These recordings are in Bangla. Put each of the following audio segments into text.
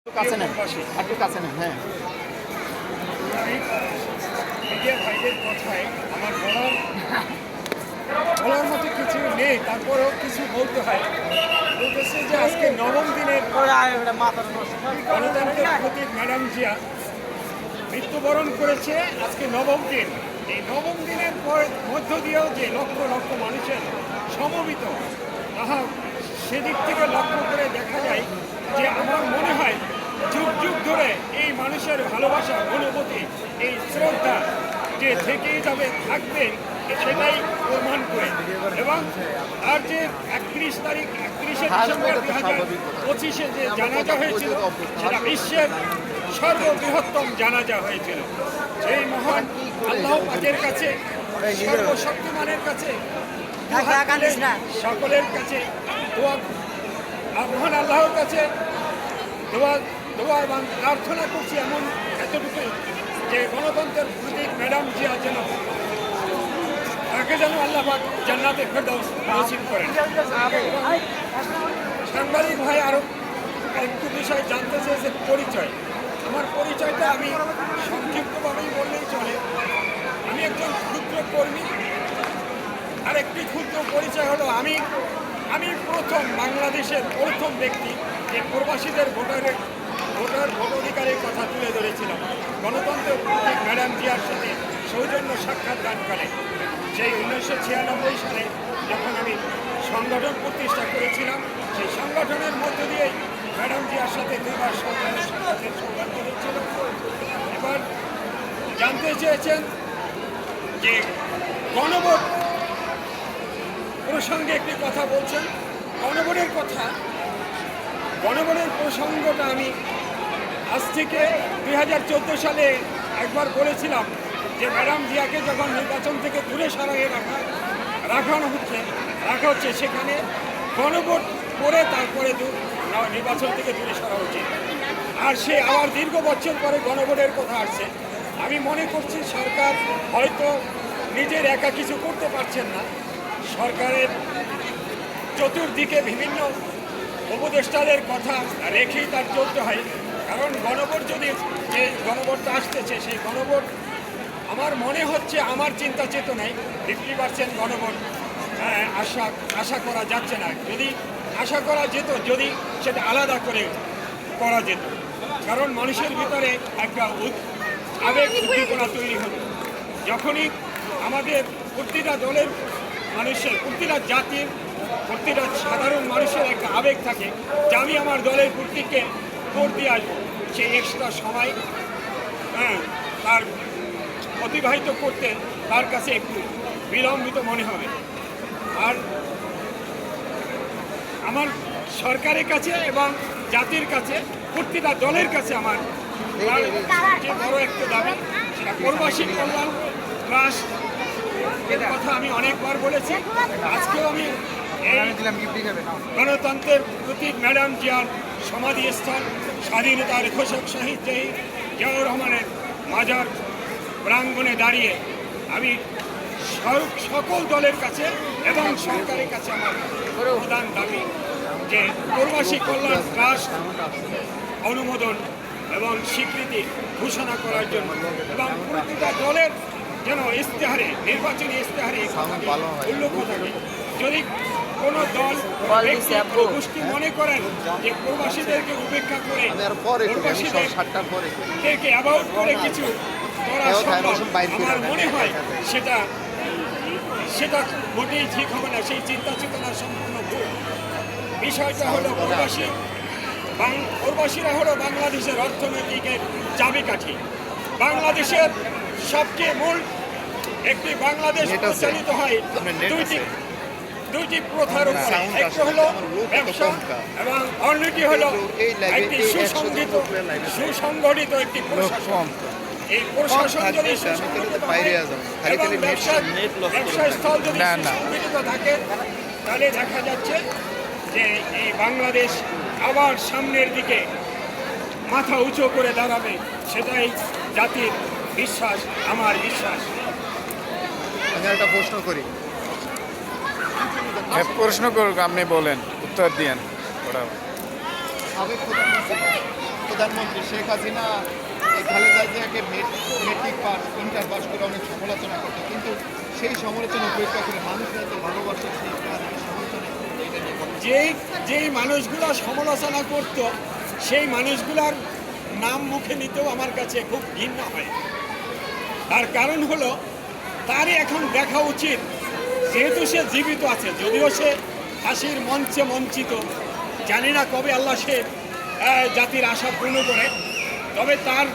কাছে নেন, একটু কাছে নেন। হ্যাঁ, মিডিয়া ভাইদের কথায় আমার বলার মতো কিছু নেই, তারপরেও কিছু বলতে হয়। বলতেছে যে আজকে নবম দিনের গণতন্ত্রের প্রতীক ম্যাডাম জিয়া মৃত্যুবরণ করেছে। আজকে নবম দিন। এই নবম দিনের পর মধ্য দিয়েও যে লক্ষ লক্ষ মানুষের সমবেত, তাহা সেদিক থেকে লক্ষ্য করে দেখা যায় যে আমার মনে হয় যুগ যুগ ধরে এই মানুষের ভালোবাসা, অনুভূতি, এই শ্রদ্ধা যে থেকেই যাবে, থাকবে, সেটাই প্রমাণ করে। এবং আর যে 31 ডিসেম্বর 2025 যে জানাজা হয়েছিল, সেটা বিশ্বের সর্ববৃহত্তম জানাজা হয়েছিল। সেই মহান আল্লাহ পাকের কাছে, সর্বশক্তিমানের কাছে, সকলের কাছে দোয়া, মহান আল্লাহর কাছে দোয়া এবং প্রার্থনা করছি এমন এতটুকুই যে গণতন্ত্রের প্রতীক ম্যাডাম জিয়া যেন তাকে যেন আল্লাহ পাক জান্নাতে ফেরদৌস নসিব করেন। সাংবাদিক ভাই আরও একটু বিষয় জানতে চেয়েছেন, পরিচয়। আমার পরিচয়টা আমি সংক্ষিপ্তভাবেই বললেই চলে। আমি একজন ক্ষুদ্র কর্মী। আর একটি ক্ষুদ্র পরিচয় হলো আমি প্রথম বাংলাদেশের প্রথম ব্যক্তি যে প্রবাসীদের ভোটাধিকারের কথা তুলে ধরেছিলাম গণতন্ত্রের প্রতীক ম্যাডাম জিয়ার সাথে সৌজন্য সাক্ষাৎকারকালে। সেই 1996 সালে যখন আমি সংগঠন প্রতিষ্ঠা করেছিলাম, সেই সংগঠনের মধ্য দিয়েই ম্যাডাম জিয়ার সাথে দুবার সাক্ষাতের সৌভাগ্য হয়েছিল। এবার জানতে চেয়েছেন যে গণভোট প্রসঙ্গে একটি কথা বলছেন। গণভোটের প্রসঙ্গটা আমি আজ থেকে 2014 সালে একবার বলেছিলাম যে ম্যাডাম জিয়াকে যখন নির্বাচন থেকে দূরে সরিয়ে রাখা হচ্ছে, সেখানে গণভোট করে তারপরে নির্বাচন থেকে দূরে সরা উচিত। আর সে আবার দীর্ঘ বছর পরে গণভোটের কথা আসছে। আমি মনে করছি সরকার হয়তো নিজের একা কিছু করতে পারছেন না। সরকারের চতুর্দিকে বিভিন্ন উপদেষ্টাদের কথা রেখেই তার চলতে হয়। কারণ গণভোট যদি, যে গণভোটটা আসতেছে, সেই গণভোট আমার মনে হচ্ছে, আমার চিন্তা চেতনায় 50% গণভোট আশা করা যাচ্ছে না। যদি আশা করা যেত, যদি সেটা আলাদা করে করা যেত, কারণ মানুষের ভিতরে একটা আবেগ উদ্দীপনা তৈরি হতো। যখনই আমাদের প্রতিটা দলের মানুষের, প্রতিটা জাতির, প্রতিটা সাধারণ মানুষের একটা আবেগ থাকে যে আমি আমার দলের প্রতীককে ভোট দিয়ে আসবো। সেই এক্সট্রা সময় তার অতিবাহিত করতে তার কাছে একটু বিলম্বিত মনে হবে। আর আমার সরকারের কাছে এবং জাতির কাছে, প্রতিটা দলের কাছে আমার যে বড় একটা দাবি, সেটা প্রবাসী কল্যাণ ট্রাস্ট এর কথা আমি অনেকবার বলেছি। আজকেও আমি গণতন্ত্রের প্রতীক ম্যাডাম জিয়ার সমাধিস্থল, স্বাধীনতার ঘোষক শহীদ জিয়াউর রহমানের মাজার প্রাঙ্গণে দাঁড়িয়ে আমি সকল দলের কাছে এবং সরকারের কাছে আমার প্রধান দাবি যে প্রবাসী কল্যাণ ট্রাস্ট অনুমোদন এবং স্বীকৃতি ঘোষণা করার জন্য, এবং প্রতিটা দলের যেন ইশতেহারে, নির্বাচনী ইশতেহারে উল্লেখ থাকে। যদি কোনো দল গোষ্ঠী মনে করেন যে প্রবাসীদেরকে উপেক্ষা করে, প্রবাসীদেরকে অ্যাভয়েড করে কিছু করা সম্ভব, আমার মনে হয় সেটা মোটেই ঠিক হবে না। সেই চিন্তা চেতনা সম্পূর্ণ ভুল। বিষয়টা হলো প্রবাসীরা হলো বাংলাদেশের অর্থনৈতিকের চাবিকাঠি। বাংলাদেশের সবচেয়ে মূল একটি বাংলাদেশ পরিচালিত হয় দুইটি প্রথার উপরে। একটি হলো ব্যবসা এবং অন্যটি হলো একটি সুসংগঠিত একটি প্রশাসন। এই প্রশাসন যদি সুসংগঠিত হয় এবং ব্যবসাস্থল যদি সুসংগঠিত থাকে, তাহলে দেখা যাচ্ছে যে এই বাংলাদেশ আবার সামনের দিকে মাথা উঁচু করে দাঁড়াবে। সেটাই জাতির বিশ্বাস, আমার বিশ্বাস। আমি একটা প্রশ্ন করি। প্রশ্ন করুক, আপনি বলেন, উত্তর দিয়েন। সাবেক প্রধানমন্ত্রী শেখ হাসিনা এই খালেদা জিয়াকে মেট্রিক পাস ইন্টার পাস করে অনেক সমালোচনা করতো, কিন্তু সেই সমালোচনা উপেক্ষা করে মানুষরা তো ভালোবাসে সেই সমালোচনা এটা নিয়ে বলেন। যেই মানুষগুলো সমালোচনা করত সেই মানুষগুলার নাম মুখে নিতেও আমার কাছে খুব ঘৃণা হয়। তার কারণ হলো তারই এখন দেখা উচিত, যেহেতু সে জীবিত আছে, যদিও সে ফাঁসির মঞ্চে বঞ্চিত, জানি না কবে আল্লাহ সে জাতির আশা পূর্ণ করে, তবে তার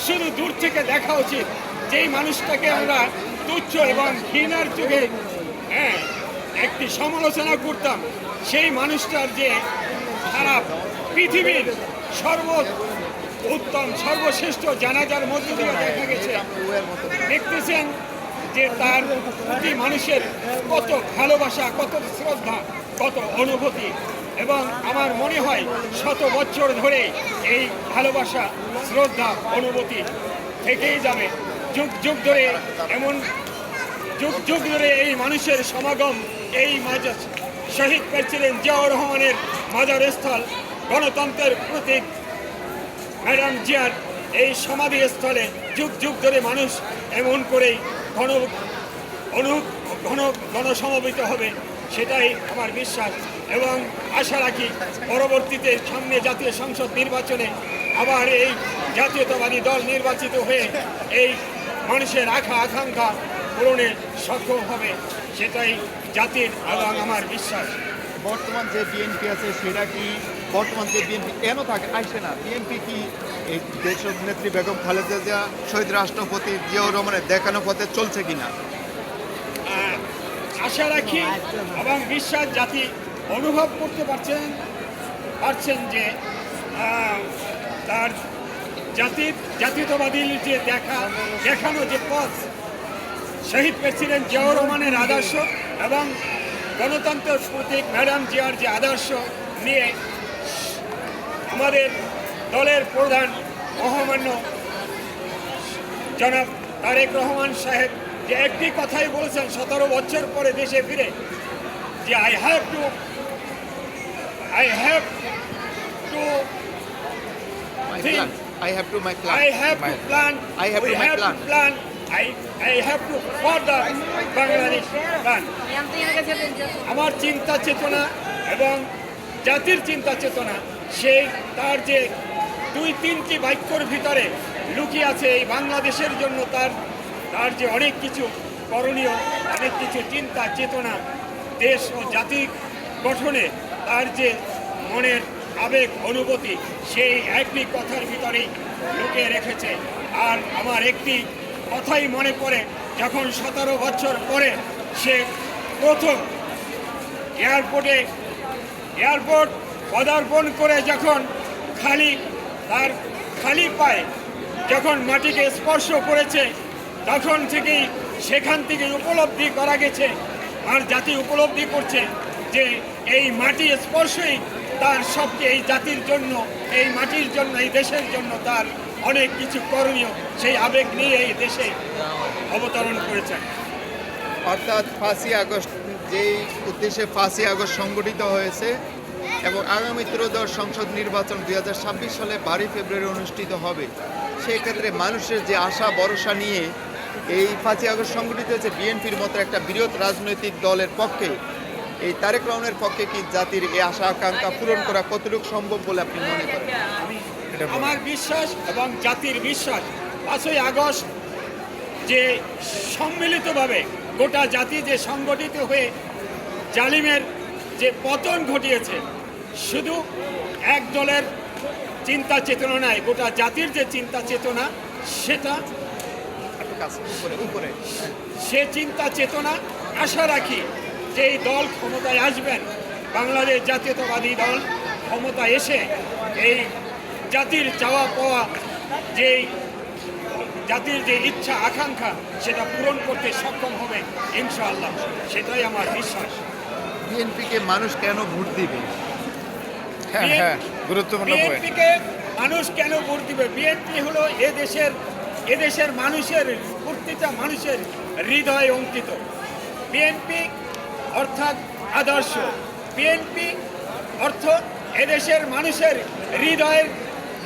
শুধু দূর থেকে দেখা উচিত যেই মানুষটাকে আমরা তুচ্ছ এবং ঘৃণার চোখে একটি সমালোচনা করতাম, সেই মানুষটার যে খারাপ পৃথিবীর উত্তম সর্বশ্রেষ্ঠ জানাজার মধ্য দিয়ে দেখা গেছে। দেখতেছেন যে তার প্রতি মানুষের কত ভালোবাসা, কত শ্রদ্ধা, কত অনুভূতি, এবং আমার মনে হয় শত বছর ধরে এই ভালোবাসা, শ্রদ্ধা, অনুভূতি থেকেই যাবে। যুগ যুগ ধরে যুগ যুগ ধরে এই মানুষের সমাগম এই শহীদ প্রেসিডেন্ট জিয়াউর রহমানের মাজারস্থল, গণতন্ত্রের প্রতীক ম্যাডাম জিয়ার এই সমাধিস্থলে যুগ যুগ ধরে মানুষ এমন করেই গণসমবেত হবে, সেটাই আমার বিশ্বাস এবং আশা রাখি পরবর্তীতে সামনে জাতীয় সংসদ নির্বাচনে আবার এই জাতীয়তাবাদী দল নির্বাচিত হয়ে এই মানুষের আকাঙ্ক্ষা পূরণে সক্ষম হবে, সেটাই জাতির এবং আমার বিশ্বাস। বর্তমান যে বিএনপি আছে সেটা কি বর্তমান যে বিএনপি কেন থাকে আসে না? বিএনপি কি এই দেশের নেত্রী বেগম খালেদা জিয়া শহীদ রাষ্ট্রপতি জিয়াউর রহমানের দেখানো পথে চলছে কিনা? আশা রাখি এবং বিশ্বাস জাতি অনুভব করতে পারছেন যে তার জাতীয়তাবাদীর যে দেখানো যে পথ, শহীদ প্রেসিডেন্ট জিয়াউর রহমানের আদর্শ এবং গণতন্ত্রের প্রতীক ম্যাডাম জিয়ার যে আদর্শ নিয়ে আমাদের দলের প্রধান মহামান্য জনাব তারেক রহমান সাহেব যে একটি কথাই বলেছেন 17 বছর পরে দেশে ফিরে, যে I have to Bangladesh plan. আমার চিন্তা চেতনা এবং জাতির চিন্তা চেতনা, সেই তার যে 2-3টি বাক্যর ভিতরে লুকিয়ে আছে এই বাংলাদেশের জন্য তার যে অনেক কিছু করণীয়, অনেক কিছু চিন্তা চেতনা, দেশ ও জাতি গঠনে তার যে মনের আবেগ অনুভূতি, সেই একটি কথার ভিতরেই লুকিয়ে রেখেছে। আর আমার একটি কথাই মনে পড়ে, যখন 17 বছর পরে সে প্রথম এয়ারপোর্ট পদার্পণ করে যখন খালি পায়ে যখন মাটিকে স্পর্শ করেছে, তখন থেকেই সেখান থেকে উপলব্ধি করা গেছে, আর জাতি উপলব্ধি করছে যে এই মাটি স্পর্শই তার সবচেয়ে এই জাতির জন্য, এই মাটির জন্য, এই দেশের জন্য তার অনেক কিছু করণীয়, সেই আবেগ নিয়ে এই দেশে অবতরণ করেছেন। অর্থাৎ 5ই আগস্ট যেই উদ্দেশ্যে 5ই আগস্ট সংগঠিত হয়েছে এবং আগামী ত্রয়োদশ সংসদ নির্বাচন 2026 সালে 12 ফেব্রুয়ারি অনুষ্ঠিত হবে, সেই ক্ষেত্রে মানুষের যে আশা ভরসা নিয়ে এই 5ই আগস্ট সংগঠিত হয়েছে, বিএনপির মতো একটা বৃহৎ রাজনৈতিক দলের পক্ষে, এই তারেক রহমানের পক্ষে কি জাতির এই আশা আকাঙ্ক্ষা পূরণ করা কতটুকু সম্ভব বলে আপনি মনে করেন? আমার বিশ্বাস এবং জাতির বিশ্বাস, 5ই আগস্ট যে সম্মিলিতভাবে গোটা জাতি যে সংগঠিত হয়ে জালিমের যে পতন ঘটিয়েছে, শুধু এক দলের চিন্তা চেতনা নয়, গোটা জাতির যে চিন্তা চেতনা, সেটা সে চিন্তা চেতনা আশা রাখি যে এই দল ক্ষমতায় আসবেন, বাংলাদেশ জাতীয়তাবাদী দল ক্ষমতায় এসে এই জাতির চাওয়া পাওয়া, যেই জাতির যে ইচ্ছা আকাঙ্ক্ষা, সেটা পূরণ করতে সক্ষম হবে ইনশাআল্লাহ, সেটাই আমার বিশ্বাস। বিএনপিকে মানুষ কেন ভোট দিবে? গুরুত্বপূর্ণ বিএনপিকে মানুষ কেন ভোট দিবে? বিএনপি হলো এদেশের মানুষের, প্রত্যেকটা মানুষের হৃদয়ে অঙ্কিত। বিএনপি অর্থাৎ আদর্শ, বিএনপি অর্থ এদেশের মানুষের হৃদয়ের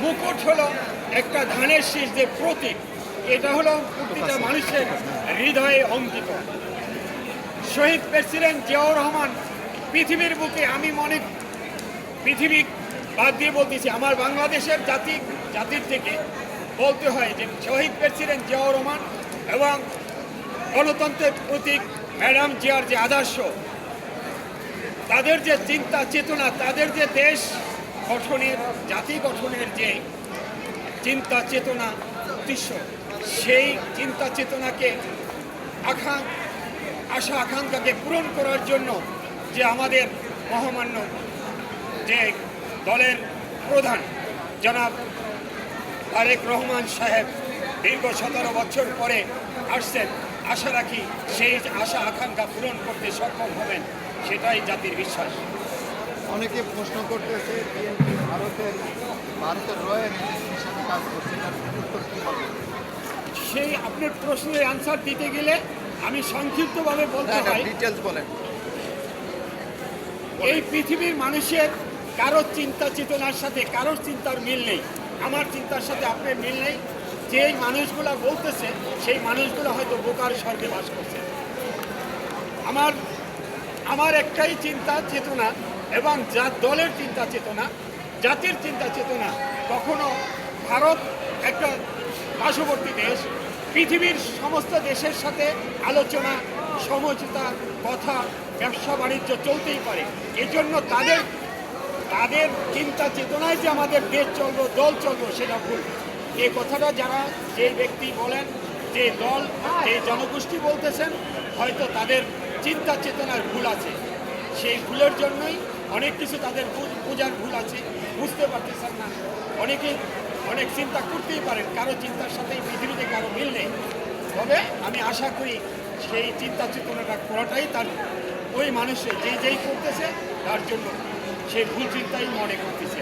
মুকুট হলো একটা ধানের শীষ যে প্রতীক, এটা হলো প্রতিটা মানুষের হৃদয়ে অঙ্কিত। শহীদ প্রেসিডেন্ট জিয়াউর রহমান পৃথিবীর বুকে, আমি মনে পৃথিবী বাদ দিয়ে বলতেছি, আমার বাংলাদেশের জাতির থেকে বলতে হয় যে শহীদ প্রেসিডেন্ট জিয়াউর রহমান এবং গণতন্ত্রের প্রতীক ম্যাডাম জিয়ার যে আদর্শ, তাদের যে চিন্তা চেতনা, তাদের যে দেশ গঠনের, জাতি গঠনের যে চিন্তা চেতনা উদ্দেশ্য, সেই চিন্তা চেতনাকে আশা আকাঙ্ক্ষাকে পূরণ করার জন্য যে আমাদের মহামান্য যে দলের প্রধান জনাব তারেক রহমান সাহেব দীর্ঘ 17 বছর পরে আসছেন, আশা রাখি সেই আশা আকাঙ্ক্ষা পূরণ করতে সক্ষম হবেন, সেটাই জাতির বিশ্বাস। অনেকে প্রশ্ন করতেছে বিএনপি ভারতের রয়্যাল হিসাবে কাজ করছে, এটার উত্তর কী হবে? সেই আপনার প্রশ্নের আনসার দিতে গেলে আমি সংক্ষিপ্তভাবে বলতে হয়, ডিটেলস বলেন। এই পৃথিবীর মানুষের কারোর চিন্তা চেতনার সাথে কারোর চিন্তার মিল নেই, আমার চিন্তার সাথে আপনার মিল নেই। যেই মানুষগুলো বলতেছে সেই মানুষগুলো হয়তো বোকার স্বর্গে বাস করছে। আমার একটাই চিন্তা চেতনা এবং দলের চিন্তা চেতনা, জাতির চিন্তা চেতনা। কখনো ভারত একটা পার্শ্ববর্তী দেশ, পৃথিবীর সমস্ত দেশের সাথে আলোচনা, সমঝোতা, কথা, ব্যবসা বাণিজ্য চলতেই পারে। এই জন্য তাদের চিন্তা চেতনায় যে আমাদের দেশ চলবো, দল চলবো, সেটা ভুল। এই কথাটা যারা যে ব্যক্তি বলেন, যে দল, যে জনগোষ্ঠী বলতেছেন, হয়তো তাদের চিন্তা চেতনার ভুল আছে। সেই ভুলের জন্যই অনেক কিছু তাদের বোঝার ভুল আছে, বুঝতে পারতেছেন না। অনেক চিন্তা করতেই পারেন, কারো চিন্তার সাথে পৃথিবীতে কারো মিল নেই। তবে আমি আশা করি সেই চিন্তা চেতনাটা করাটাই তার ওই মানুষের যেই করতেছে তার জন্য সেই ভুল চিন্তাই মনে করতেছে।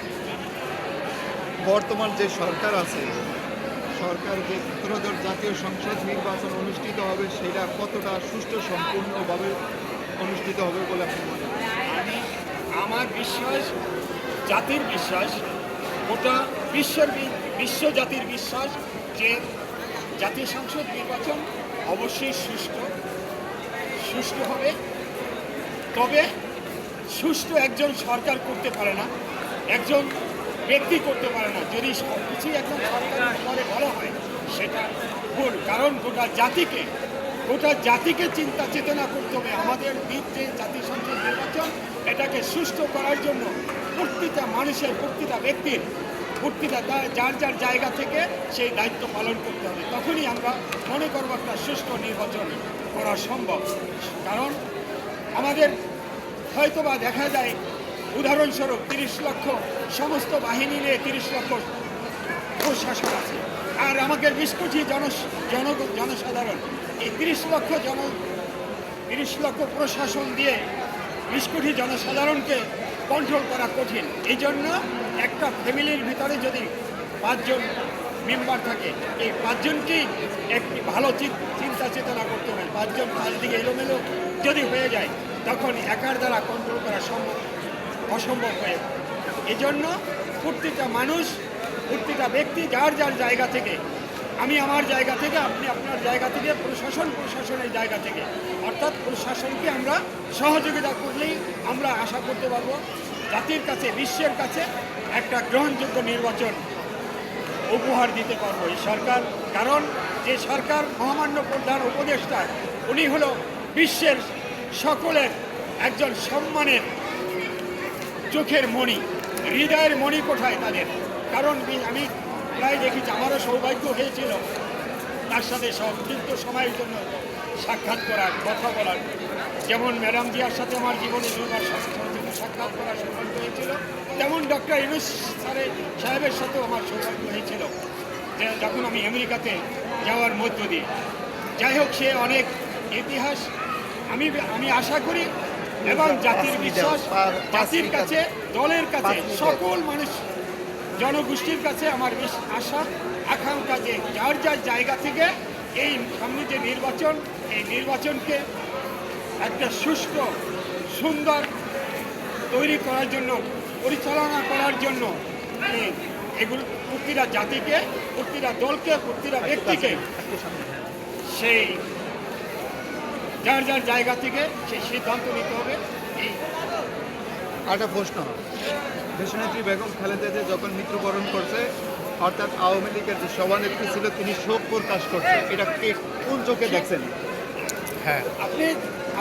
বর্তমান যে সরকার আছে, সরকার যে 17 জাতীয় সংসদ নির্বাচন অনুষ্ঠিত হবে, সেটা কতটা সুষ্ঠু সম্পূর্ণভাবে অনুষ্ঠিত হবে বলে আপনি মনে করেন? আমার বিশ্বাস, জাতির বিশ্বাস, গোটা বিশ্ব জাতির বিশ্বাস যে জাতীয় সংসদ নির্বাচন অবশ্যই সুষ্ঠু হবে। তবে সুষ্ঠু একজন সরকার করতে পারে না, একজন ব্যক্তি করতে পারে না। যদি সব কিছুই একজন সরকারের পরে বলা হয়, সেটা ভুল। কারণ গোটা জাতিকে চিন্তা চেতনা করতে হবে। আমাদের যে জাতীয় সংসদ নির্বাচন, এটাকে সুষ্ঠু করার জন্য প্রতিটা মানুষের, প্রতিটা ব্যক্তির, প্রতিটা যার জায়গা থেকে সেই দায়িত্ব পালন করতে হবে। তখনই আমরা মনে করব একটা সুষ্ঠু নির্বাচন করা সম্ভব। কারণ আমাদের হয়তোবা দেখা যায়, উদাহরণস্বরূপ 30 লক্ষ সমস্ত বাহিনী নিয়ে 30 লক্ষ প্রশাসন আছে, আর আমাদের 20 কোটি জনসাধারণ। এই 30 লক্ষ প্রশাসন দিয়ে 20 কোটি জনসাধারণকে কন্ট্রোল করা কঠিন। এই জন্য একটা ফ্যামিলির ভিতরে যদি 5 জন মেম্বার থাকে, এই 5 জনকেই একটি ভালো চিন্তা চেতনা করতে হবে। 5 জন 5 দিকে এলোমেলো যদি হয়ে যায়, তখন একার দ্বারা কন্ট্রোল করা অসম্ভব হয়ে। এই জন্য প্রতিটা মানুষ, প্রতিটা ব্যক্তি যার জায়গা থেকে, আমি আমার জায়গা থেকে, আপনি আপনার জায়গা থেকে, প্রশাসনের জায়গা থেকে, অর্থাৎ প্রশাসনকে আমরা সহযোগিতা করলেই আমরা আশা করতে পারবো জাতির কাছে, বিশ্বের কাছে একটা গ্রহণযোগ্য নির্বাচন উপহার দিতে পারবো এই সরকার। কারণ যে সরকার মহামান্য প্রধান উপদেষ্টা, উনি হলো বিশ্বের সকলের একজন সম্মানের চোখের মণি, হৃদয়ের মণি কোঠায় তাদের। কারণ আমি প্রায় দেখেছি, আমারও সৌভাগ্য হয়েছিল তার সাথে সংক্ষিপ্ত সময়ের জন্য সাক্ষাৎ করার, কথা বলার। যেমন ম্যাডাম জিয়ার সাথে আমার জীবনে 2বার সাক্ষাৎ করার সৌভাগ্য হয়েছিল, তেমন ডক্টর ইউনূস সাহেবের সাথেও আমার সৌভাগ্য হয়েছিল, যে যখন আমি আমেরিকাতে যাওয়ার মধ্য দিয়ে। যাই হোক, সে অনেক ইতিহাস। আমি আশা করি এবং জাতির বিশ্বাস, জাতির কাছে, দলের কাছে, সকল মানুষ, জনগোষ্ঠীর কাছে আমার আশা আকাঙ্ক্ষা যে যার জায়গা থেকে এই সামনে যে নির্বাচন, এই নির্বাচনকে একটা সুষ্ঠু, সুন্দর তৈরি করার জন্য, পরিচালনা করার জন্য এগুলো প্রতিটা জাতিকে, প্রতিটা দলকে, প্রতিটা ব্যক্তিকে সেই যার যার জায়গা থেকে সেই সিদ্ধান্ত নিতে হবে। এই একটা প্রশ্ন, দেশনেত্রী বেগম খালেদা জিয়া যখন মৃত্যুবরণ করছে, অর্থাৎ আওয়ামী লীগের যে সভানেত্রী ছিল তিনি শোক প্রকাশ করছে, এটা কে কোন চোখে দেখছেন? হ্যাঁ, আপনি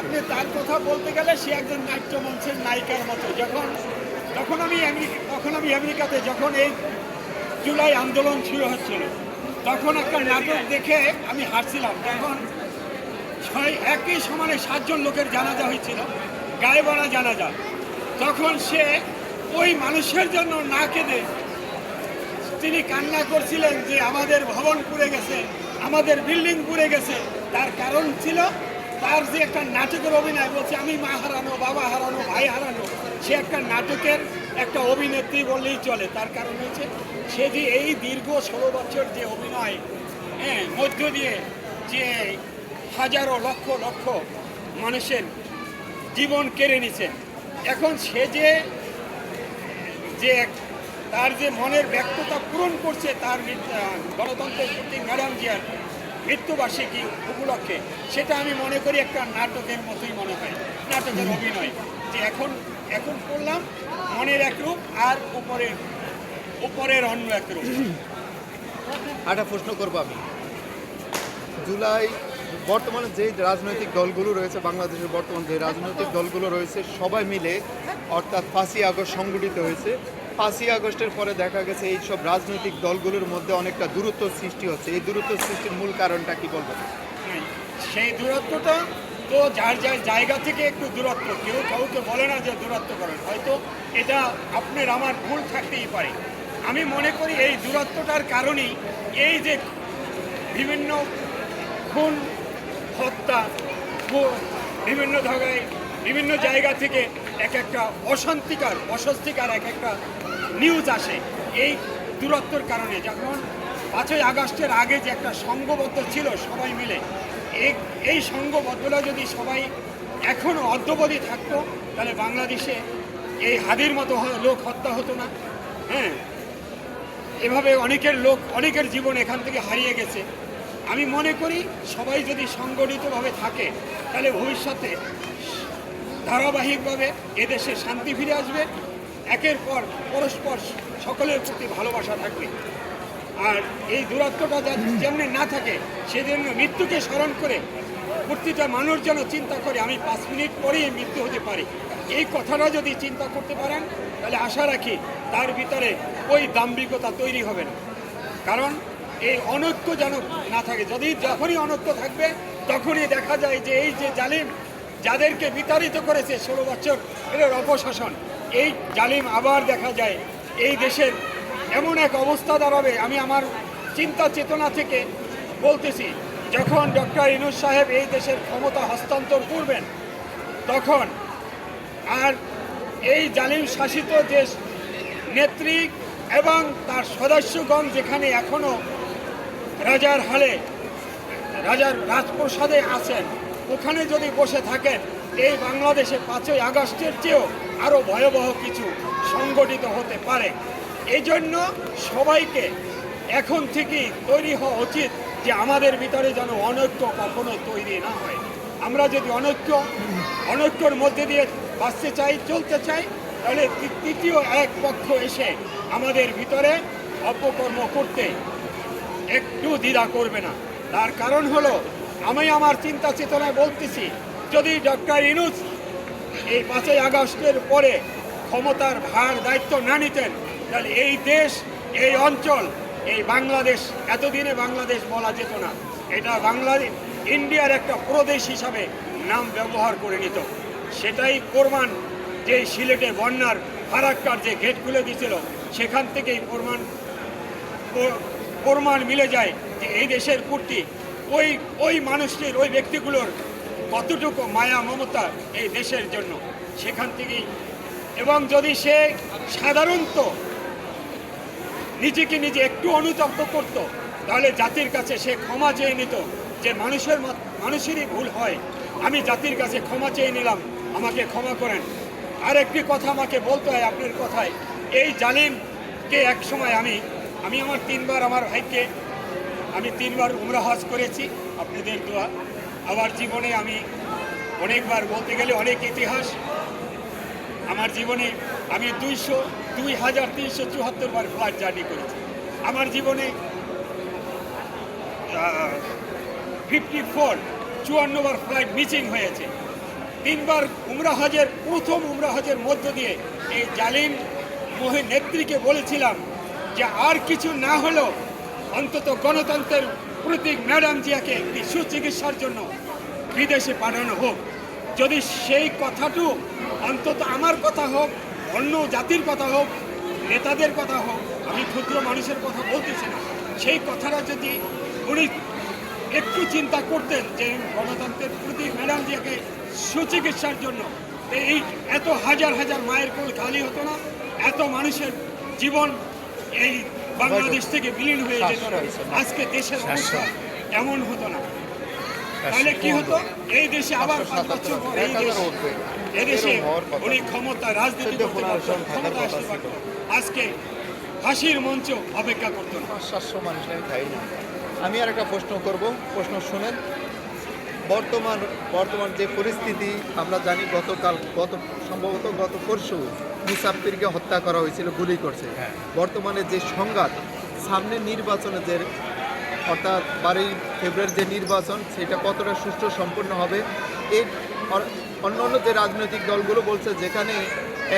আপনি তার কথা বলতে গেলে সে একজন নাট্যমঞ্চের নায়িকার মতো। তখন আমি আমেরিকাতে যখন এই জুলাই আন্দোলন শুরু হচ্ছিল, তখন একটা নাটক দেখে আমি হাসছিলাম। তখন একই সমানে 7 জন লোকের জানাজা হয়েছিল, গায়ে বাড়া জানাজা। তখন সে ওই মানুষের জন্য না কেঁদে তিনি কান্না করছিলেন যে আমাদের ভবন পুড়ে গেছে, আমাদের বিল্ডিং পুড়ে গেছে। তার কারণ ছিল তার যে একটা নাটকের অভিনয়, বলছে আমি মা হারানো, বাবা হারানো, ভাই হারানো। সে একটা নাটকের একটা অভিনেত্রী বললেই চলে। তার কারণ হচ্ছে সে যে এই দীর্ঘ 16 বছর যে অভিনয় মধ্য দিয়ে যে হাজারো লক্ষ লক্ষ মানুষের জীবন কেড়ে নিছে, এখন সে যে তার যে মনের ব্যক্ততা পূরণ করছে তার গণতন্ত্রের প্রতি ম্যাডাম জিয়ার মৃত্যুবার্ষিকী উপলক্ষে, সেটা আমি মনে করি একটা নাটকের মতোই মনে হয়, নাটকের অভিনয়। যে এখন করলাম মনের এক রূপ আর উপরের অন্য এক রূপ। একটা প্রশ্ন করবো আমি, জুলাই বর্তমানে যে রাজনৈতিক দলগুলো রয়েছে, বাংলাদেশের বর্তমান যে রাজনৈতিক দলগুলো রয়েছে সবাই মিলে অর্থাৎ 5ই আগস্ট সংগঠিত হয়েছে। 5ই আগস্টের পরে দেখা গেছে এই সব রাজনৈতিক দলগুলোর মধ্যে অনেকটা দূরত্ব সৃষ্টি হচ্ছে। এই দূরত্ব সৃষ্টির মূল কারণটা কি বলবেন? সেই দূরত্বটা তো যার যার জায়গা থেকে একটু দূরত্ব, কেউ কাউকে বলে না যে দূরত্ব করেন, হয়তো এটা আপনার আমার ভুল থাকতেই পারে। আমি মনে করি এই দূরত্বটার কারণেই এই যে বিভিন্ন খুন, হত্যা, বিভিন্ন জায়গা থেকে এক একটা অস্বস্তিকার এক একটা নিউজ আসে। এই দূরত্বর কারণে যখন 5ই আগস্টের আগে যে একটা সংঘবদ্ধ ছিল সবাই মিলে, এই সংঘবদ্ধতা যদি সবাই এখনও অদ্যবধি থাকতো, তাহলে বাংলাদেশে এই হাদির মতো লোক হত্যা হতো না। হ্যাঁ, এভাবে অনেকের জীবন এখান থেকে হারিয়ে গেছে। আমি মনে করি সবাই যদি সংগঠিতভাবে থাকে, তাহলে ভবিষ্যতে ধারাবাহিকভাবে এদেশে শান্তি ফিরে আসবে, একের পর পরস্পর সকলের প্রতি ভালোবাসা থাকবে। আর এই দূরত্বটা যেমনি না থাকে, সেজন্য মৃত্যুকে স্মরণ করে প্রতিটা মানুষ যেন চিন্তা করে আমি 5 মিনিট পরেই মৃত্যু হতে পারি। এই কথাটা যদি চিন্তা করতে পারেন, তাহলে আশা রাখি তার ভিতরে ওই দাম্ভিকতা তৈরি হবে না। কারণ এই অনৈক্য যেন না থাকে। যখনই অনৈক্য থাকবে, তখনই দেখা যায় যে এই যে জালিম যাদেরকে বিতাড়িত করেছে 16 বছর এর অপশাসন, এই জালিম আবার দেখা যায় এই দেশের এমন এক অবস্থা দাঁড়াবে। আমি আমার চিন্তা চেতনা থেকে বলতেছি, যখন ডক্টর ইউনূস সাহেব এই দেশের ক্ষমতা হস্তান্তর করবেন, তখন আর এই জালিম শাসিত দেশ নেত্রী এবং তার সদস্যগণ যেখানে এখনও রাজার রাজপ্রাসাদে আছেন, ওখানে যদি বসে থাকেন, এই বাংলাদেশে 5ই আগস্টের চেয়েও আরও ভয়াবহ কিছু সংগঠিত হতে পারে। এই জন্য সবাইকে এখন থেকেই তৈরি হওয়া উচিত যে আমাদের ভিতরে যেন অনৈক্য কখনো তৈরি না হয়। আমরা যদি অনৈক্যর মধ্যে দিয়ে বাঁচতে চাই, চলতে চাই, তাহলে তৃতীয় এক পক্ষ এসে আমাদের ভিতরে অপকর্ম করতে একটু দ্বিধা করবে না। তার কারণ হলো, আমি আমার চিন্তা চেতনায় বলতেছি, যদি ডক্টর ইউনূস এই 5ই আগস্টের পরে ক্ষমতার ভার দায়িত্ব না নিতেন, তাহলে এই দেশ, এই অঞ্চল, এই বাংলাদেশ, এতদিনে বাংলাদেশ বলা যেত না। এটা ইন্ডিয়ার একটা প্রদেশ হিসাবে নাম ব্যবহার করে নিত। সেটাই প্রমাণ যে সিলেটে বন্যার ফারাক্কার যে গেট খুলে দিয়েছিল, সেখান থেকেই প্রমাণ মিলে যায় যে এই দেশের প্রতি ওই মানুষটির, ওই ব্যক্তিগুলোর কতটুকু মায়া মমতা এই দেশের জন্য, সেখান থেকেই। এবং যদি সে সাধারণত নিজেকে নিজে একটু অনুতপ্ত করত, তাহলে জাতির কাছে সে ক্ষমা চেয়ে নিত যে মানুষেরই ভুল হয়, আমি জাতির কাছে ক্ষমা চেয়ে নিলাম, আমাকে ক্ষমা করেন। আর একটি কথা আমাকে বলতে হয় আপনার কথায়, এই জালিমকে একসময় আমি আমি আমার 3 বার আমার ভাইকে আমি 3 বার উমরা হজ করেছি আপনাদের দোয়া। আমার জীবনে আমি অনেকবার, বলতে গেলে অনেক ইতিহাস আমার জীবনে। আমি 2374 বার ফ্লাইট জার্নি করেছি আমার জীবনে। 54 বার ফ্লাইট মিসিং হয়েছে। 3 বার প্রথম উমরা হজের মধ্য দিয়ে এই জালিম মহিন নেত্রীকে বলেছিলাম যে আর কিছু না হলেও অন্তত গণতন্ত্রের প্রতীক ম্যাডাম জিয়াকে একটি সুচিকিৎসার জন্য বিদেশে পাঠানো হোক। যদি সেই কথাটু অন্তত আমার কথা হোক, অন্য জাতির কথা হোক, নেতাদের কথা হোক, আমি ক্ষুদ্র মানুষের কথা বলতেছি না, সেই কথাটা যদি উনি একটু চিন্তা করতেন যে গণতন্ত্রের প্রতীক ম্যাডাম জিয়াকে সুচিকিৎসার জন্য, এই এত হাজার হাজার মায়ের কোল খালি হতো না, এত মানুষের জীবন এই বাংলাদেশ থেকে বিলীন হয়ে যেত না, আজকে দেশের অবস্থা এমন হতো না। তাহলে কি হতো? এই দেশে আবার 5 বছর পর এদেশে উনি ক্ষমতা রাজনীতি করতে পারতেন, ক্ষমতা আসতে পারতেন, আজকে ফাঁসির মঞ্চ অপেক্ষা করতো না। 500 মানুষ আমি খাই না। আমি আর একটা প্রশ্ন করব, প্রশ্ন শুনেন। বর্তমান যে পরিস্থিতি আমরা জানি, সম্ভবত গত পরশু মুসাফিরকে হত্যা করা হয়েছিল, গুলি করছে। বর্তমানে যে সংঘাত, সামনে নির্বাচনে যে অর্থাৎ 12 ফেব্রুয়ারি যে নির্বাচন, সেটা কতটা সুষ্ঠু সম্পন্ন হবে, এই অন্যান্য যে রাজনৈতিক দলগুলো বলছে যেখানে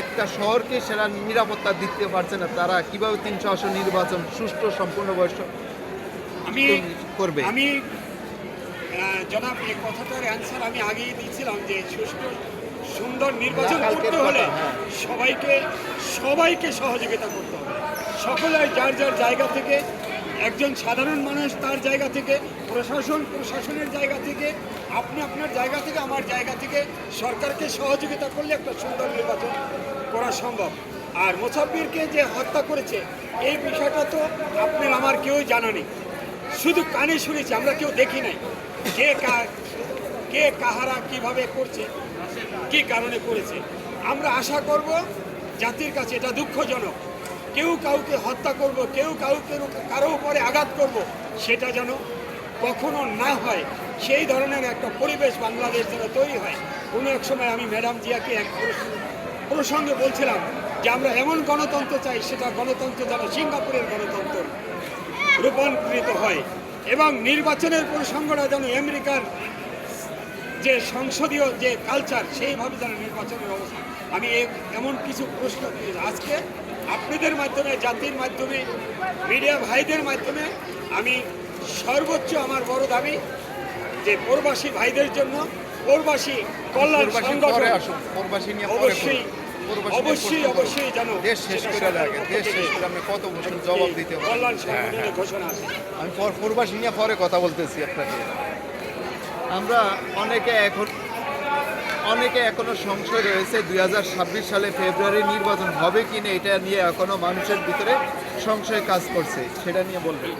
একটা শহরকে সেরা নিরাপত্তা দিতে পারছে না, তারা কিভাবে 300 আসন নির্বাচন সুষ্ঠু সম্পূর্ণ করবে? আমি জনাব, এই কথাটার অ্যান্সার আমি আগেই দিয়েছিলাম যে সুষ্ঠু সুন্দর নির্বাচন করতে হলে সবাইকে সহযোগিতা করতে হবে। সকলের যার যার জায়গা থেকে, একজন সাধারণ মানুষ তার জায়গা থেকে, প্রশাসনের জায়গা থেকে, আপনি আপনার জায়গা থেকে, আমার জায়গা থেকে সরকারকে সহযোগিতা করলে একটা সুন্দর নির্বাচন করা সম্ভব। আর মুসাফিরকে যে হত্যা করেছে এই বিষয়টা তো আপনার আমার কেউ জানা নেই, শুধু কানে শুনেছি, আমরা কেউ দেখি নাই কে কাহারা কিভাবে করছে, কি কারণে করেছে। আমরা আশা করব জাতির কাছে, এটা দুঃখজনক, কেউ কাউকে হত্যা করব, কেউ কারো উপরে আঘাত করব, সেটা যেন কখনো না হয়। সেই ধরনের একটা পরিবেশ বাংলাদেশ যেন তৈরি হয়। কোনো এক সময় আমি ম্যাডাম জিয়াকে এক প্রসঙ্গে বলছিলাম যে আমরা এমন গণতন্ত্র চাই, সেটা গণতন্ত্র যেন সিঙ্গাপুরের গণতন্ত্র রূপান্তরিত হয়, এবং নির্বাচনের প্রসঙ্গটা যেন আমেরিকার যে সংসদীয় যে কালচার, সেইভাবে যেন নির্বাচনের অবস্থা। আমি এমন কিছু প্রশ্ন আজকে আপনাদের মাধ্যমে, জাতির মাধ্যমে, মিডিয়া ভাইদের মাধ্যমে আমি সর্বোচ্চ আমার বড় দাবি যে প্রবাসী ভাইদের জন্য প্রবাসী কল্যাণ সংগঠন অবশ্যই যেন দেশ শেষ করে লাগে, দেশ শেষ করে আমরা কত বছর জবাব দিতে হবে। কল্যাণ সংগঠনের ঘোষণা আছে। আমি প্রবাসী নিয়ে পরে কথা বলতেছি আপনাকে। আমরা অনেকে এখনো সংশয় রয়েছে 2026 সালে ফেব্রুয়ারি নির্বাচন হবে কিনা, এটা নিয়ে এখনো মানুষের ভিতরে সংশয় কাজ করছে, সেটা নিয়ে বলবেন?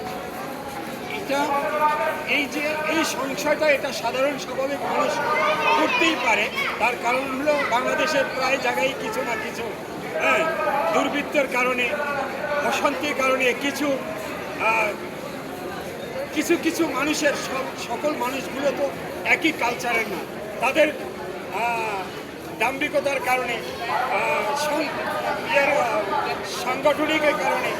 এই সংশয়টা এটা সাধারণ স্বাভাবিক মানুষ করতেই পারে। তার কারণ হলো বাংলাদেশের প্রায় জায়গায় কিছু না কিছু দুর্বৃত্তের কারণে, অশান্তির কারণে কিছু মানুষের, সকল মানুষগুলো তো একই কালচারের না, তাদের দাম্ভিকতার কারণে, সাংগঠনিকের কারণে,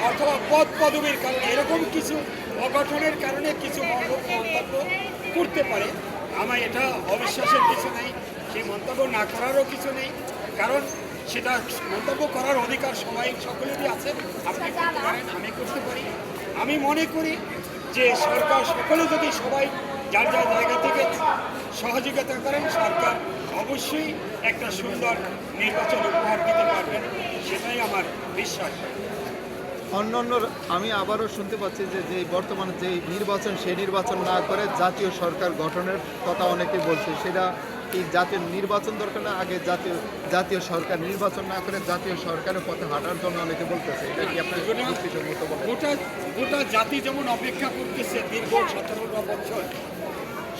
অথবা পদ পদবীর কারণে, এরকম কিছু অগঠনের কারণে কিছু মন্তব্য করতে পারে। আমার এটা অবিশ্বাসের কিছু নেই, সেই মন্তব্য না করারও কিছু নেই, কারণ সেটা মন্তব্য করার অধিকার সকলেরই আছে। আপনি করতে পারেন, আমি করতে পারি। আমি মনে করি যে সরকার সকলে সবাই যার যার জায়গা থেকে সহযোগিতা করেন, সরকার অবশ্যই একটা সুন্দর নির্বাচন উপহার দিতে পারবেন, সেটাই আমার বিশ্বাস। অন্যান্য আমি আবারও শুনতে পাচ্ছি যে বর্তমানে যে নির্বাচন, সেই নির্বাচন না করে জাতীয় সরকার গঠনের কথা অনেকে বলছে, সেটা কি জাতীয় নির্বাচন দরকার না, আগে জাতীয় সরকার নির্বাচন না করে জাতীয় সরকারের পথে হাঁটার জন্য অনেকে বলতেছে, এটা কি আপনার যুক্তিসঙ্গত বলেন? গোটা জাতি যেমন অপেক্ষা করতেছে দীর্ঘ 17 বছর,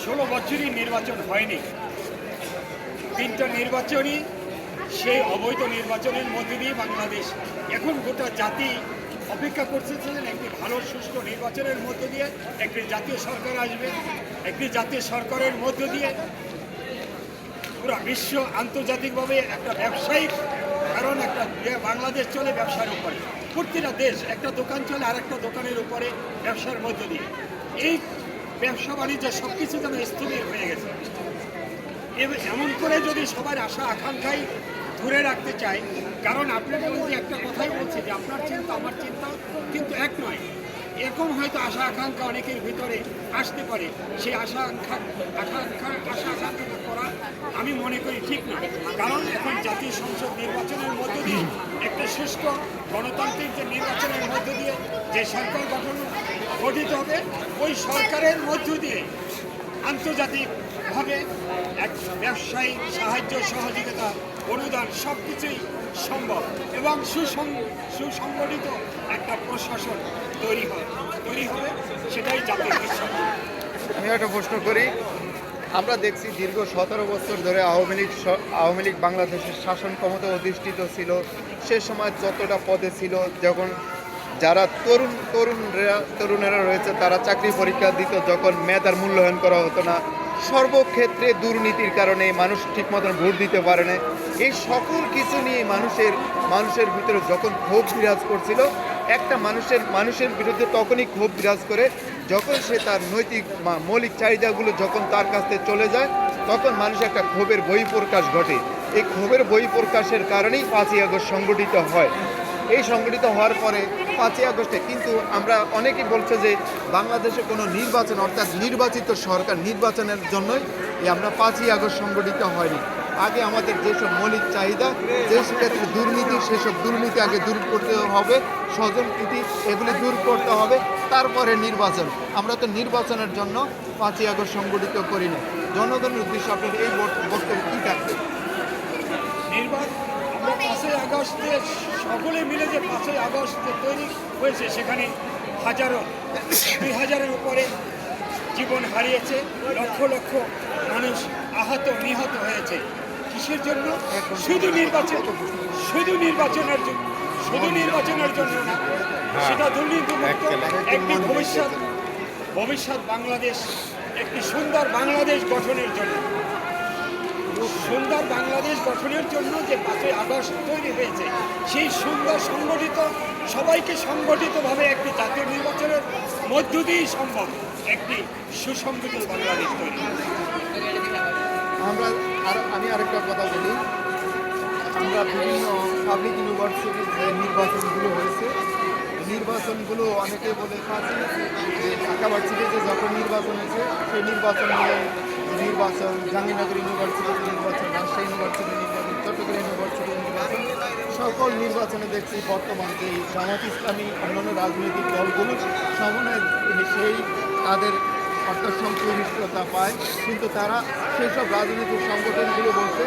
16 বছরই নির্বাচন হয়নি, 3টা নির্বাচনই সেই অবৈধ নির্বাচনের মধ্যে দিয়ে বাংলাদেশ, এখন গোটা জাতি অপেক্ষা করতেছিলেন একটি ভালো সুষ্ঠু নির্বাচনের মধ্য দিয়ে একটি জাতীয় সরকার আসবে, একটি জাতীয় সরকারের মধ্য দিয়ে পুরো বিশ্ব আন্তর্জাতিকভাবে একটা ব্যবসায়িক, কারণ একটা বাংলাদেশ চলে ব্যবসার উপরে, প্রতিটা দেশ একটা দোকান চলে আর একটা দোকানের উপরে ব্যবসার মধ্য দিয়ে। এই ব্যবসা বাণিজ্য সব কিছু যেন স্থবির হয়ে গেছে। এমন করে যদি সবার আশা আকাঙ্ক্ষাই ধরে রাখতে চায়, কারণ আপনার যে একটা কথাই বলছি যে আপনার চিন্তা আমার চিন্তা কিন্তু এক নয়, এরকম হয়তো আশা আকাঙ্ক্ষা অনেকের ভিতরে আসতে পারে। সেই আশা আকাঙ্ক্ষা করা আমি মনে করি ঠিক না, কারণ এখন জাতীয় সংসদ নির্বাচনের মধ্য দিয়ে একটা সুষ্ঠু গণতান্ত্রিক যে নির্বাচনের মধ্য দিয়ে যে সরকার গঠিত হবে, ওই সরকারের মধ্য দিয়ে আন্তর্জাতিকভাবে এক ব্যবসায়িক সাহায্য সহযোগিতা অনুদান সব কিছুই সম্ভব এবং সুসংগঠিত একটা প্রশাসন তৈরি হবে, সেটাই জাতীয় বিশ্বাস। আমি একটা প্রশ্ন করি, আমরা দেখছি দীর্ঘ 17 বছর ধরে আওয়ামী লীগ বাংলাদেশের শাসন ক্ষমতা অধিষ্ঠিত ছিল। সে সময় যতটা পদে ছিল, যখন যারা তরুণেরা রয়েছে তারা চাকরি পরীক্ষা দিত, যখন মেধার মূল্যায়ন করা হতো না, সর্বক্ষেত্রে দুর্নীতির কারণে মানুষ ঠিক মতন ভোট দিতে পারে না। এই সকল কিছু নিয়ে মানুষের ভিতরে যখন ক্ষোভ বিরাজ করছিল, একটা মানুষের বিরুদ্ধে তখনই ক্ষোভ বিরাজ করে যখন সে তার নৈতিক মৌলিক চাহিদাগুলো যখন তার কাছ থেকে চলে যায়, তখন মানুষ একটা ক্ষোভের বহিঃপ্রকাশ ঘটে। এই ক্ষোভের বহিঃপ্রকাশের কারণেই 5ই আগস্ট সংগঠিত হয়। এই সংগঠিত হওয়ার পরে 5ই আগস্টে কিন্তু আমরা অনেকেই বলছে যে বাংলাদেশে কোনো নির্বাচন, অর্থাৎ নির্বাচিত সরকার নির্বাচনের জন্যই আমরা 5ই আগস্ট সংগঠিত হয়নি। আগে আমাদের যেসব মৌলিক চাহিদা, যে ক্ষেত্রে দুর্নীতি, সেসব দুর্নীতি আগে দূর করতে হবে, স্বজনপ্রীতি এগুলি দূর করতে হবে, তারপরে নির্বাচন। আমরা তো নির্বাচনের জন্য 5ই আগস্ট সংগঠিত করিনি। জনগণের উদ্দেশ্যে আপনার এই বক্তব্য কী থাকবে? আমরা 5ই আগস্টে সকলে মিলে যে 5ই আগস্ট তৈরি হয়েছে, সেখানে 2000-এর উপরে জীবন হারিয়েছে, লক্ষ লক্ষ মানুষ আহত নিহত হয়েছে। কিসের জন্য? শুধু নির্বাচনের জন্য না, সেটা দুর্নীতিমুক্ত একটি ভবিষ্যৎ বাংলাদেশ, একটি সুন্দর বাংলাদেশ গঠনের জন্য। সুন্দর বাংলাদেশ গঠনের জন্য যে 5ই আগস্ট তৈরি হয়েছে, সেই সুন্দর সংগঠিত, সবাইকে সংগঠিতভাবে একটি জাতীয় নির্বাচনের মধ্য দিয়েই সম্ভব একটি সুসংগঠিত বাংলাদেশ তৈরি। আমি আরেকটা কথা বলি, আমরা বিভিন্ন পাবলিক ইউনিভার্সিটির যে নির্বাচনগুলো হয়েছে, নির্বাচনগুলো অনেকে বলে পাচ্ছি যে ঢাকা ভার্সিটিতে যখন নির্বাচন হয়েছে, সেই নির্বাচন জাহাঙ্গীরনগর ইউনিভার্সিটির নির্বাচন, রাজশাহী ইউনিভার্সিটির নির্বাচন, চট্টগ্রাম ইউনিভার্সিটির নির্বাচন, সকল নির্বাচনে দেখছি বর্তমান যে জামাত ইসলামী অন্যান্য রাজনৈতিক দলগুলো সমন্বয় সেই তাদের অর্থাৎ সংখ্যাগরিষ্ঠতা পায়, কিন্তু তারা সেই সব রাজনৈতিক সংগঠনগুলো বলছে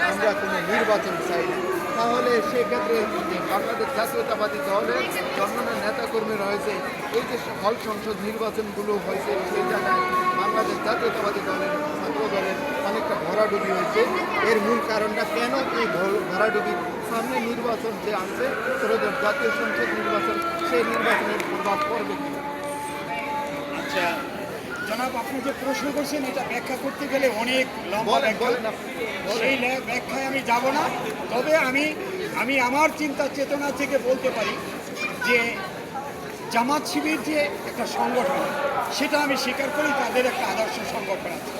আমরা কোনো নির্বাচন চাই না। তাহলে সেক্ষেত্রে বাংলাদেশ জাতীয়তাবাদী দলের অন্যান্য নেতাকর্মী রয়েছে, এই যে হল সংসদ নির্বাচনগুলো হয়েছে, সেই জায়গায় বাংলাদেশ জাতীয়তাবাদী দলের ছাত্র দলের অনেকটা ভরাডুবি হয়েছে। এর মূল কারণটা কেন এই ভরাডুবির সামনে নির্বাচন যে আসছে, ত্রয়োদশ জাতীয় সংসদ নির্বাচন, সেই নির্বাচনের প্রভাব পড়বে কি? আচ্ছা জনাব, আপনি যে প্রশ্ন করছেন এটা ব্যাখ্যা করতে গেলে অনেক লম্বা ব্যাখ্যা, সেই ব্যাখ্যায় আমি যাব না। তবে আমি আমার চিন্তা চেতনা থেকে বলতে পারি যে জামাত শিবির যে একটা সংগঠন, সেটা আমি স্বীকার করি, তাদের একটা আদর্শ সংগঠন আছে।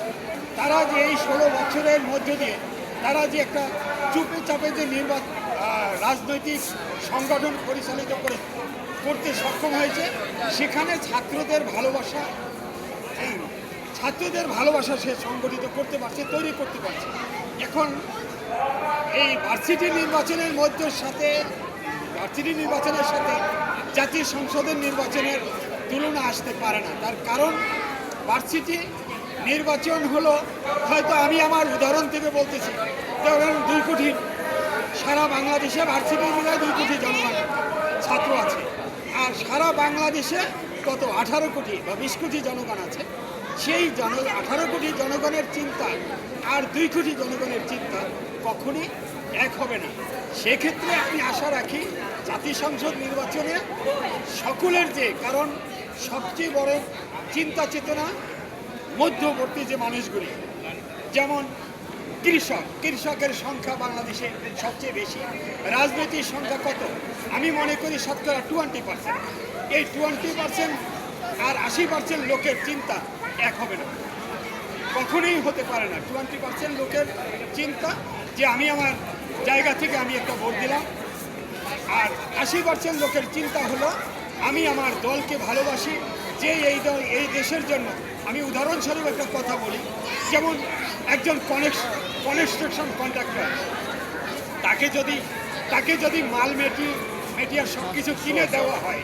তারা যে এই 16 বছরের মধ্য দিয়ে তারা যে একটা চুপে চাপে যে রাজনৈতিক সংগঠন পরিচালিত করতে সক্ষম হয়েছে, সেখানে ছাত্রদের ভালোবাসা সে সংগঠিত করতে পারছে, তৈরি করতে পারছে। এখন এই ভার্সিটি নির্বাচনের সাথে জাতীয় সংসদের নির্বাচনের তুলনা আসতে পারে না। তার কারণ ভার্সিটি নির্বাচন হলো, হয়তো আমি আমার উদাহরণ থেকে বলতেছি, ধরেন 2 কোটি, সারা বাংলাদেশে ভার্সিটি মিলায় 2 কোটি জনগণ ছাত্র আছে, আর সারা বাংলাদেশে কত 18 কোটি বা 20 কোটি জনগণ আছে। সেই 18 কোটি জনগণের চিন্তা আর 2 কোটি জনগণের চিন্তা কখনই এক হবে না। সেক্ষেত্রে আমি আশা রাখি জাতীয় সংসদ নির্বাচনে সকলের যে, কারণ সবচেয়ে বড় চিন্তা চেতনা মধ্যবর্তী যে মানুষগুলি, যেমন কৃষকের সংখ্যা বাংলাদেশে সবচেয়ে বেশি। রাজনীতির সংখ্যা কত? আমি মনে করি শতকরা 20%। এই 20% আর 80% লোকের চিন্তা এক হবে না, কখনোই হতে পারে না। 20% লোকের চিন্তা যে আমি আমার জায়গা থেকে আমি একটা ভোট দিলাম, আর 80% লোকের চিন্তা হলো আমি আমার দলকে ভালোবাসি, যে এই দল এই দেশের জন্য। আমি উদাহরণস্বরূপ একটা কথা বলি, যেমন একজন কনস্ট্রাকশন কন্ট্রাক্টর, তাকে যদি মাল মেটিয়ার সব কিছু কিনে দেওয়া হয়,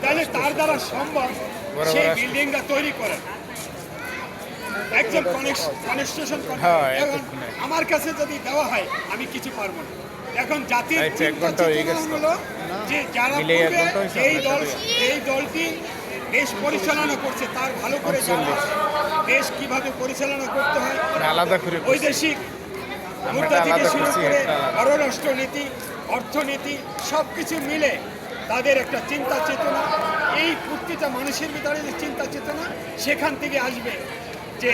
তাহলে তার দ্বারা সম্ভব সেই বিল্ডিংটা তৈরি করা। একজন কনস্ট্রাকশন কন্ট্রাক্টর আমার কাছে যদি দেওয়া হয়, আমি কিছু পারবো না। এখন জাতির হলো যে যারা এই দলটি দেশ পরিচালনা করছে, তার ভালো করে জানা আছে দেশ কিভাবে পরিচালনা করতে হয়। বৈদেশিক মুদ্রা থেকে শুরু করে পররাষ্ট্রনীতি, অর্থনীতি সব কিছু মিলে তাদের একটা চিন্তা চেতনা, এই প্রত্যেকটা মানুষের ভিতরে যে চিন্তা চেতনা, সেখান থেকে আসবে যে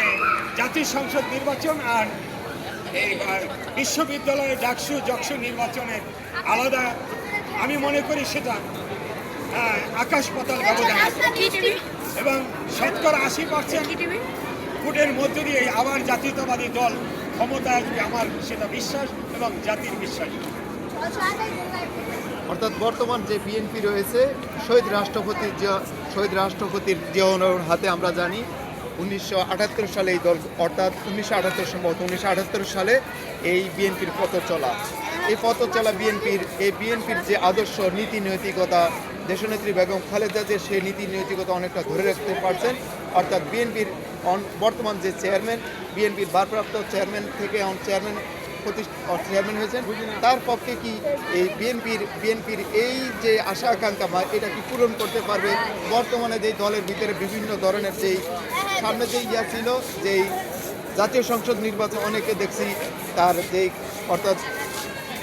জাতীয় সংসদ নির্বাচন আর এই বিশ্ববিদ্যালয়ের ডাকসু নির্বাচনের আলাদা। আমি মনে করি সেটা আকাশ পাতাল ব্যবধান, এবং শতকরা 80% ভোটের মধ্য দিয়ে আবার জাতীয়তাবাদী দল ক্ষমতা আসবে, আমার সেটা বিশ্বাস এবং জাতির বিশ্বাস। অর্থাৎ বর্তমান যে বিএনপি রয়েছে, শহীদ রাষ্ট্রপতির জিয়াউর হাতে আমরা জানি 1978 সালে এই দল, অর্থাৎ 1978 সালে এই বিএনপির পথ চলা। এই পথ চলা বিএনপির যে আদর্শ নীতি নৈতিকতা, দেশনেত্রী বেগম খালেদা যে সেই নীতি নৈতিকতা অনেকটা ধরে রাখতে পারছেন। অর্থাৎ বিএনপির বর্তমান যে চেয়ারম্যান, বিএনপির ভারপ্রাপ্ত চেয়ারম্যান থেকে এখন চেয়ারম্যান হয়েছেন, তার পক্ষে কি এই বিএনপির এই যে আশা আকাঙ্ক্ষা বা এটা কি পূরণ করতে পারবে? বর্তমানে যে দলের ভিতরে বিভিন্ন ধরনের যেই সামনে যে ছিল, যেই জাতীয় সংসদ নির্বাচন অনেকে দেখছি তার যেই অর্থাৎ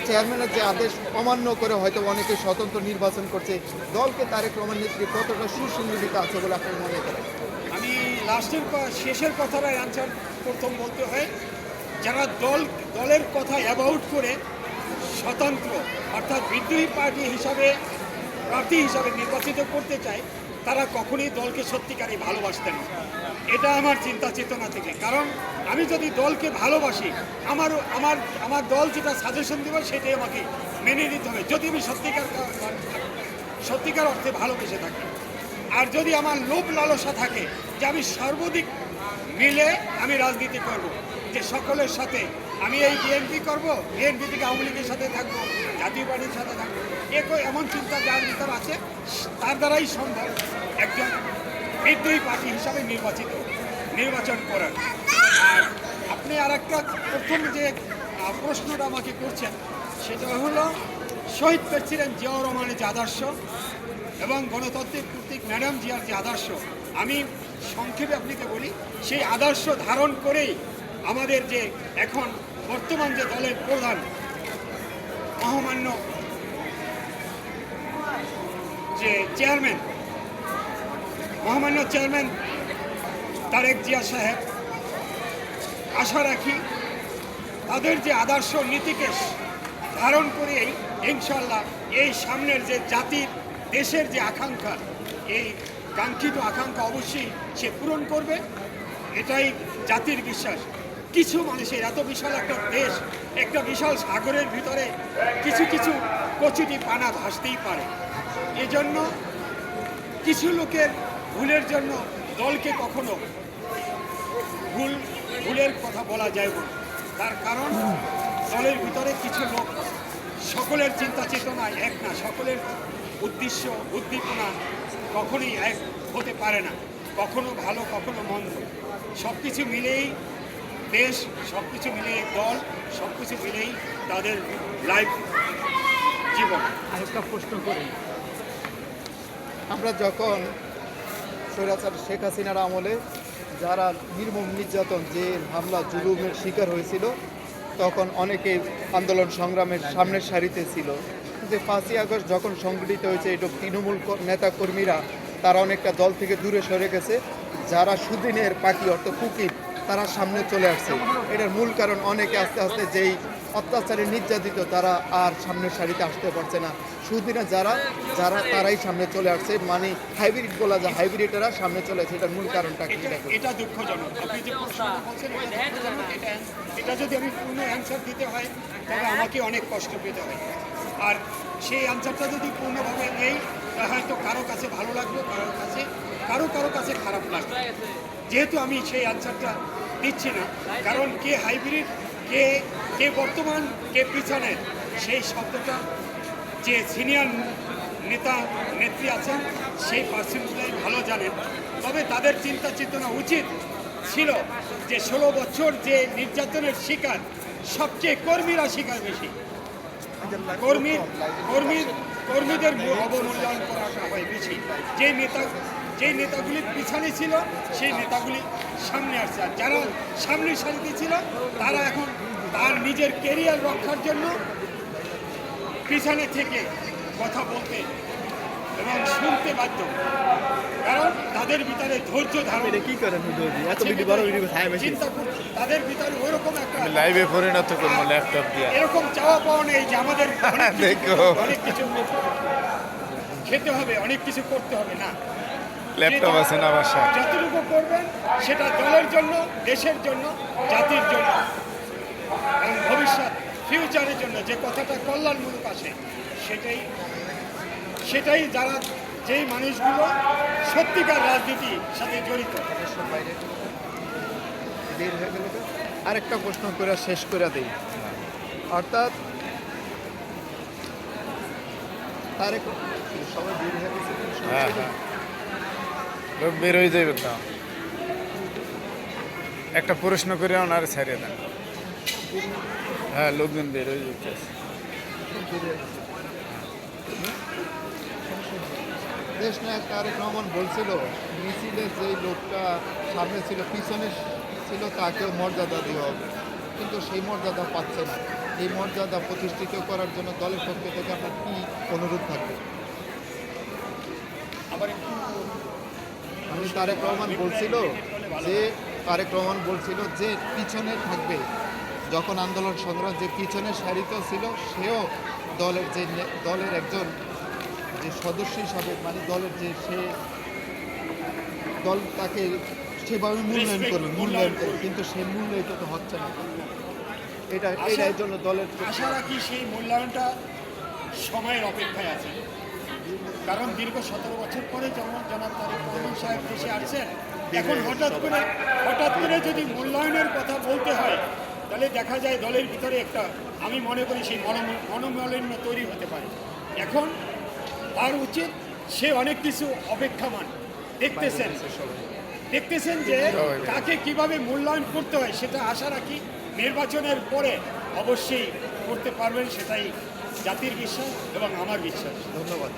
চেয়ারম্যানের যে আদেশ অমান্য করে হয়তো অনেকে স্বতন্ত্র নির্বাচন করছে, দলকে তারেক রহমান নেতৃত্বে কতটা সুসংগঠিত আছে বলে আপনি মনে করেন? আমি শেষের কথাটা অ্যান্সার প্রথম বলতে হয়, যারা দলের কথা অ্যাবাউট করে স্বতন্ত্র অর্থাৎ বিদ্রোহী প্রার্থী হিসাবে নির্বাচিত করতে চায়, তারা কখনোই দলকে সত্যিকারই ভালোবাসতেন না। এটা আমার চিন্তা চেতনা থেকে। কারণ আমি যদি দলকে ভালোবাসি, আমার দল যেটা সাজেশন দেবে সেটাই আমাকে মেনে নিতে হবে, যদি আমি সত্যিকার অর্থে ভালোবেসে থাকি। আর যদি আমার লোভ লালসা থাকে যে আমি সর্বাধিক মিলে আমি রাজনীতি করব, যে সকলের সাথে আমি এই বিএনপি করব, বিএনপি থেকে আওয়ামী লীগের সাথে থাকবো, জাতীয় পার্টির সাথে থাকবো, এমন চিন্তা যার ভিতর আছে, তার দ্বারাই সম্ভব একজন বিদ্রোহী পার্টি হিসাবে নির্বাচন করার। আর আপনি আর একটা প্রথম যে প্রশ্নটা আমাকে করছেন, সেটা হলো শহীদ প্রেসিডেন্ট জিয়াউর রহমানের যে আদর্শ এবং গণতন্ত্রের প্রতীক ম্যাডাম জিয়ার যে আদর্শ, আমি সংক্ষেপে আপনাকে বলি, সেই আদর্শ ধারণ করেই আমাদের যে এখন বর্তমান যে দলের প্রধান মহামান্য যে চেয়ারম্যান তারেক জিয়া সাহেব, আশা রাখি তাদের যে আদর্শ নীতিকে ধারণ করেই ইনশাল্লাহ এই সামনের যে জাতির দেশের যে আকাঙ্ক্ষা, এই কাঙ্ক্ষিত আকাঙ্ক্ষা অবশ্যই সে পূরণ করবে, এটাই জাতির বিশ্বাস। কিছু মানুষের এত বিশাল একটা দেশ, একটা বিশাল সাগরের ভিতরে কিছু কচুটি পানা ভাসতেই পারে। এজন্য কিছু লোকের ভুলের জন্য দলকে কখনো ভুলের কথা বলা যায় না। তার কারণ দলের ভিতরে কিছু লোক, সকলের চিন্তা চেতনা এক না, সকলের উদ্দেশ্য উদ্দীপনা কখনোই এক হতে পারে না, কখনো ভালো কখনো মন্দ, সব কিছু মিলেই দেশ, সব কিছু মিলেই দল, সব কিছু মিলেই তাদের লাইফ জীবন। আরেকটা প্রশ্ন করি, আমরা যখন স্বৈরাচার শেখ হাসিনার আমলে যারা নির্মম নির্যাতন, যে হামলা জুলুমের শিকার হয়েছিল, তখন অনেকে আন্দোলন সংগ্রামের সামনের সারিতে ছিল, যে 5ই আগস্ট যখন সংগঠিত হয়েছে এটা তৃণমূল নেতা কর্মীরা তারা অনেকটা দল থেকে দূরে সরে গেছে, যারা সুদিনের পাখি অর্থ কুকির তারা সামনে চলে আসছে। এটার মূল কারণ অনেকে আস্তে আস্তে যেই অত্যাচারে নির্যাতিত তারা আর সামনের সারিতে আসতে পারছে না, সুদিনে যারা যারা তারাই সামনে চলে আসছে, মানে হাইব্রিড বলা যায়, হাইব্রিডেরা সামনে চলে আসছে। এটার মূল কারণটা কি? এটা দুঃখজনক। আপনি যে প্রশ্নটা বলছেন এটা দুঃখজনক। এটা যদি আমি পূর্ণ অ্যান্সার দিতে হয় তবে আমাকে অনেক কষ্ট পেতে হয়, আর সেই অ্যান্সারটা যদি পূর্ণভাবে নেই তা হয়তো কারো কাছে ভালো লাগবে, কারো কাছে খারাপ লাগবে। যেহেতু আমি সেই অ্যান্সারটা দিচ্ছি না, কারণ কে হাইব্রিড, কে বর্তমান, কে পিছনের, সেই শব্দটা যে সিনিয়র নেত্রী আছেন সেই পার্সনগুলাই ভালো জানেন। তবে তাদের চিন্তা চেতনা উচিত ছিল যে 16 বছর যে নির্যাতনের শিকার, সবচেয়ে কর্মীরা শিকার বেশি, কর্মীদের অবমূল্যায়ন করাটা হয় বেশি। যে নেতাগুলি পিছনে ছিল সেই নেতাগুলি সামনে আসছে, আর যারা সামনের সারিতে ছিল তারা এখন তার নিজের কেরিয়ার রক্ষার জন্য পিছনে থেকে কথা বলতে এবং শুনতে বাধ্য, কারণ তাদের ভিতরে ধৈর্য ধারণ কি করেন চিন্তা করছে, তাদের ভিতরে ওইরকম একটা লাইভে পরিণত করবো ল্যাপটপ দিয়ে এরকম চাওয়া পাওয়া নেই যে আমাদের অনেক কিছু খেতে হবে, অনেক কিছু করতে হবে না। ল্যাপটপ আছে না বাসায়? যতটুকু করবেন সেটা দলের জন্য, দেশের জন্য, জাতির জন্য এবং ভবিষ্যৎ ফিউচারের জন্য যে কথাটা কল্যাণমূলক আসে সেটাই যারা যেই মানুষগুলো সত্যিকার রাজনীতির সাথে জড়িত। বের হয়ে গেল তো? আরেকটা প্রশ্ন করে শেষ করে দেই, অর্থাৎ তারেক সবাই বের হয়ে গেছে, হ্যাঁ হ্যাঁ, লোক বের হয়ে যাবে তো। একটা প্রশ্ন করে ওনার ছাড়িয়ে দেন। হ্যাঁ, লোকজন বের হয়ে যাচ্ছে। দেশ নায়ক তারেক রহমান বলছিল মিছিলের যেই লোকটা সামনে ছিল পিছনে ছিল তাকেও মর্যাদা দেওয়া হবে, কিন্তু সেই মর্যাদা পাচ্ছে না। এই মর্যাদা প্রতিষ্ঠিত করার জন্য দলের পক্ষ থেকে আপনার কি অনুরোধ থাকবে? আবার একটু তারেক রহমান বলছিল যে পিছনে থাকবে, যখন আন্দোলন সংগ্রাম যে পিছনের সারিতেও ছিল সেও দলের একজন যে সদস্য হিসাবে, মানে দলের যে সে দল তাকে সেভাবে মূল্যায়ন করবে, কিন্তু সেই মূল্যায়িত তো হচ্ছে না। এটার জন্য দলের আশা রাখি সেই মূল্যায়নটা সময়ের অপেক্ষায় আছে, কারণ দীর্ঘ 17 বছর পরে জনাব তারেক রহমান সাহেব দেশে আসছেন। এখন হঠাৎ করে যদি মূল্যায়নের কথা বলতে হয় তাহলে দেখা যায় দলের ভিতরে একটা, আমি মনে করি সেই মনোমালিন্য তৈরি হতে পারে। এখন তার উচিত, সে অনেক কিছু অপেক্ষামান, দেখতেছেন যে কাকে কিভাবে মূল্যায়ন করতে হয়, সেটা আশা রাখি নির্বাচনের পরে অবশ্যই করতে পারবেন, সেটাই জাতির বিশ্বাস এবং আমার বিশ্বাস। ধন্যবাদ।